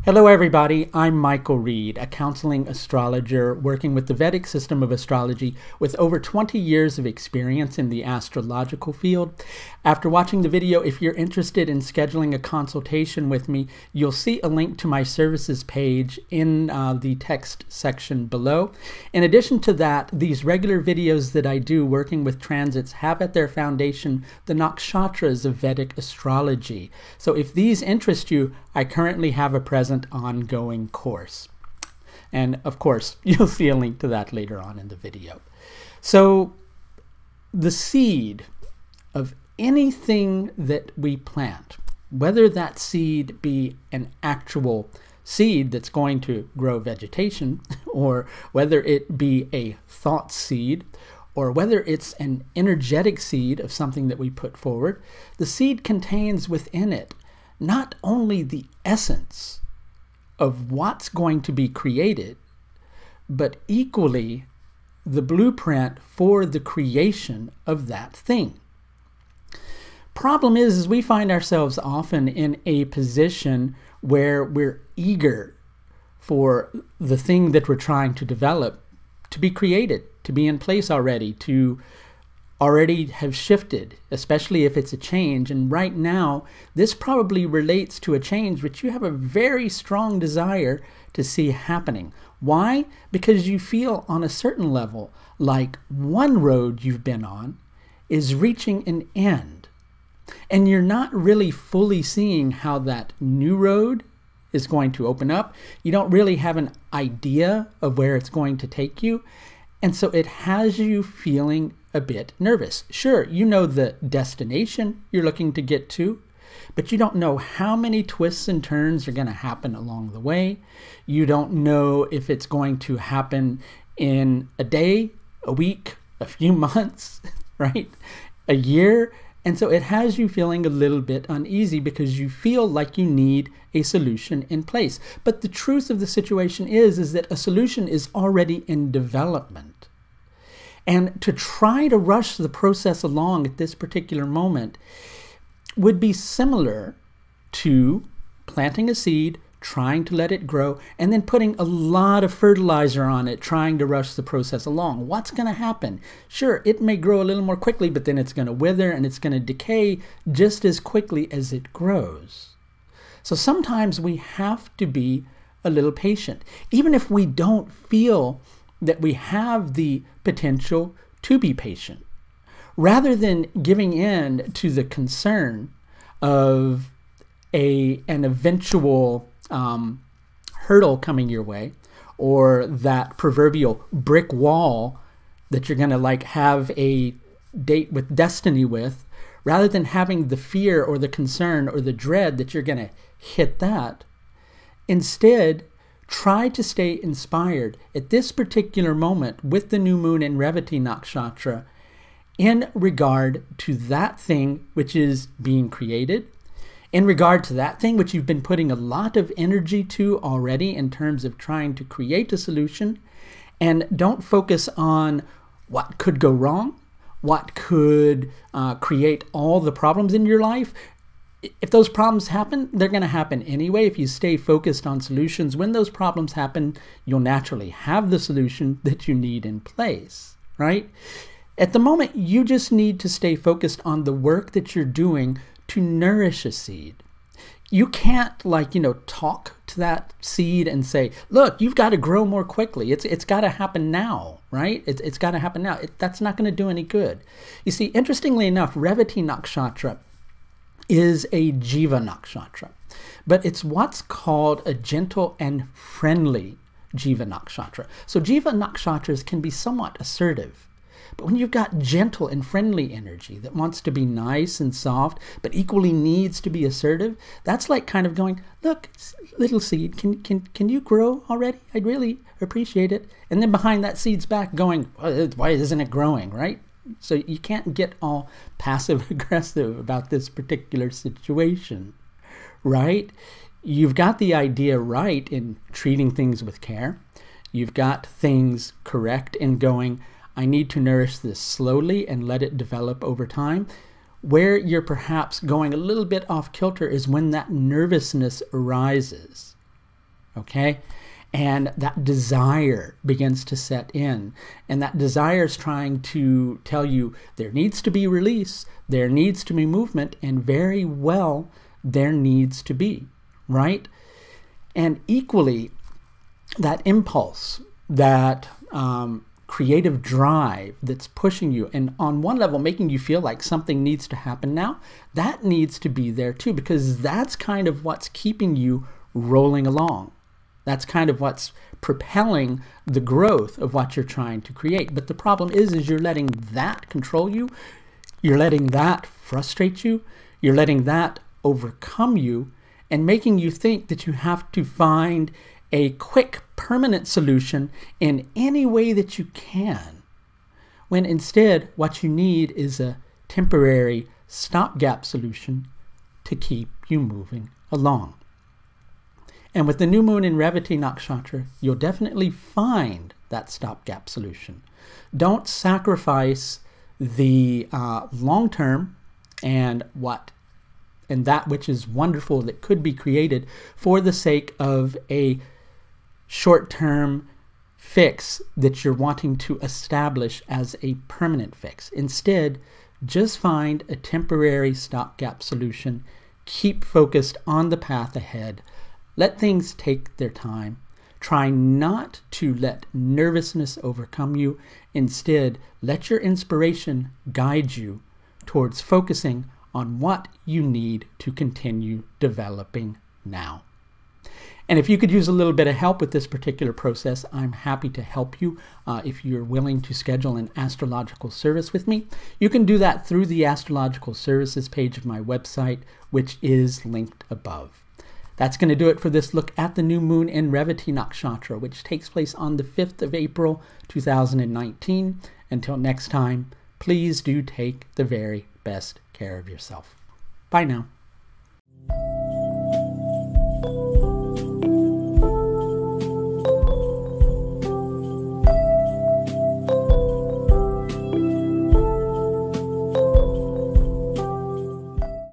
Hello everybody, I'm Michael Reed, a counseling astrologer working with the Vedic system of astrology with over 20 years of experience in the astrological field. After watching the video, if you're interested in scheduling a consultation with me, you'll see a link to my services page in the text section below. In addition to that, these regular videos that I do working with transits have at their foundation the nakshatras of Vedic astrology. So if these interest you, I currently have a present ongoing course. And of course, you'll see a link to that later on in the video. So the seed of anything that we plant, whether that seed be an actual seed that's going to grow vegetation, or whether it be a thought seed, or whether it's an energetic seed of something that we put forward, the seed contains within it not only the essence of what's going to be created, but equally the blueprint for the creation of that thing. Problem is we find ourselves often in a position where we're eager for the thing that we're trying to develop to be created, to be in place already, to already have shifted, especially if it's a change. And right now, this probably relates to a change which you have a very strong desire to see happening. Why? Because you feel on a certain level like one road you've been on is reaching an end. And you're not really fully seeing how that new road is going to open up. You don't really have an idea of where it's going to take you. And so it has you feeling a bit nervous. Sure, you know the destination you're looking to get to, but you don't know how many twists and turns are going to happen along the way. You don't know if it's going to happen in a day, a week, a few months, right? A year. And so it has you feeling a little bit uneasy because you feel like you need a solution in place. But the truth of the situation is that a solution is already in development. And to try to rush the process along at this particular moment would be similar to planting a seed, trying to let it grow, and then putting a lot of fertilizer on it, trying to rush the process along. What's going to happen? Sure, it may grow a little more quickly, but then it's going to wither and it's going to decay just as quickly as it grows. So sometimes we have to be a little patient, even if we don't feel that we have the potential to be patient. Rather than giving in to the concern of an eventual hurdle coming your way, or that proverbial brick wall that you're going to like have a date with destiny with, rather than having the fear or the concern or the dread that you're going to hit that, instead try to stay inspired at this particular moment with the new moon in Revati Nakshatra in regard to that thing which is being created, in regard to that thing which you've been putting a lot of energy to already in terms of trying to create a solution. And don't focus on what could go wrong, what could create all the problems in your life. If those problems happen, they're going to happen anyway. If you stay focused on solutions, when those problems happen, you'll naturally have the solution that you need in place, right? At the moment, you just need to stay focused on the work that you're doing to nourish a seed. You can't talk to that seed and say, look, you've got to grow more quickly. It's got to happen now, right? It's got to happen now. That's not going to do any good. You see, interestingly enough, Revati Nakshatra is a Jiva Nakshatra, but it's what's called a gentle and friendly Jiva Nakshatra. So Jiva Nakshatras can be somewhat assertive. But when you've got gentle and friendly energy that wants to be nice and soft, but equally needs to be assertive, that's like kind of going, look, little seed, can you grow already? I'd really appreciate it. And then behind that seed's back going, why isn't it growing, right? So you can't get all passive aggressive about this particular situation, right? You've got the idea right in treating things with care. You've got things correct in going, I need to nourish this slowly and let it develop over time. Where you're perhaps going a little bit off kilter is when that nervousness arises. okay? And that desire begins to set in. And that desire is trying to tell you there needs to be release, there needs to be movement, and very well, there needs to be, right? And equally, that impulse, that creative drive that's pushing you, and on one level making you feel like something needs to happen now, that needs to be there too, because that's kind of what's keeping you rolling along. That's kind of what's propelling the growth of what you're trying to create. But the problem is you're letting that control you. You're letting that frustrate you. You're letting that overcome you and making you think that you have to find a quick, permanent solution in any way that you can. When instead, what you need is a temporary stopgap solution to keep you moving along. And with the new moon in Revati Nakshatra, you'll definitely find that stopgap solution. Don't sacrifice the long-term and that which is wonderful that could be created for the sake of a short-term fix that you're wanting to establish as a permanent fix. Instead, just find a temporary stopgap solution. Keep focused on the path ahead. Let things take their time. Try not to let nervousness overcome you. Instead, let your inspiration guide you towards focusing on what you need to continue developing now. And if you could use a little bit of help with this particular process, I'm happy to help you. If you're willing to schedule an astrological service with me, you can do that through the astrological services page of my website, which is linked above. That's going to do it for this look at the new moon in Revati Nakshatra, which takes place on the 5th of April, 2019. Until next time, please do take the very best care of yourself. Bye now.